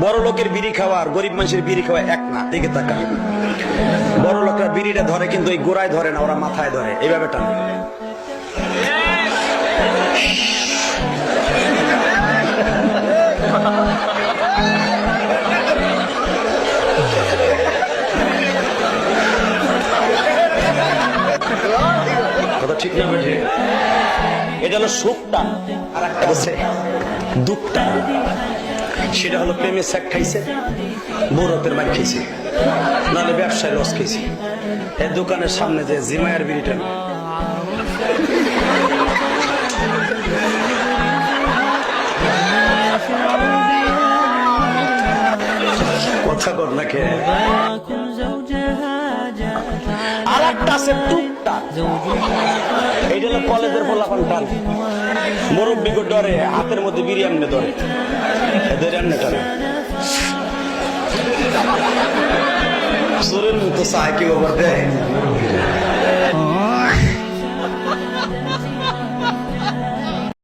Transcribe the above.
বড় লোকের বিড়ি খাওয়া আর গরিব মানুষের বিড়ি খাওয়া এক না, দিকে তাকা। বড় লোকরা বিড়িটা ধরে কিন্তু ওই গোড়ায় ধরে না, ওরা মাথায় ধরে, এইভাবে টানে। কথা ঠিক না বেঠে? এটা হলো সুখটা, আর একটা হচ্ছে দুঃখটা। সেটা হলো প্রেমে স্যাক খাইছে, বৌরতের মার খাইছে, নাহলে ব্যবসায় লস খাইছে। এই দোকানের সামনে যে জিমায়ের বিড়িটা, কথা কর না কে? আর একটা আছে টুকটা, এইটা হলো কলেজের পোলাপান টান, মুরব্বি ডরে, হাতের মধ্যে বিড়ি এমনি ধরে, এদের এমনি টানে। সুরের মতো চায় কি বাবার দেয়।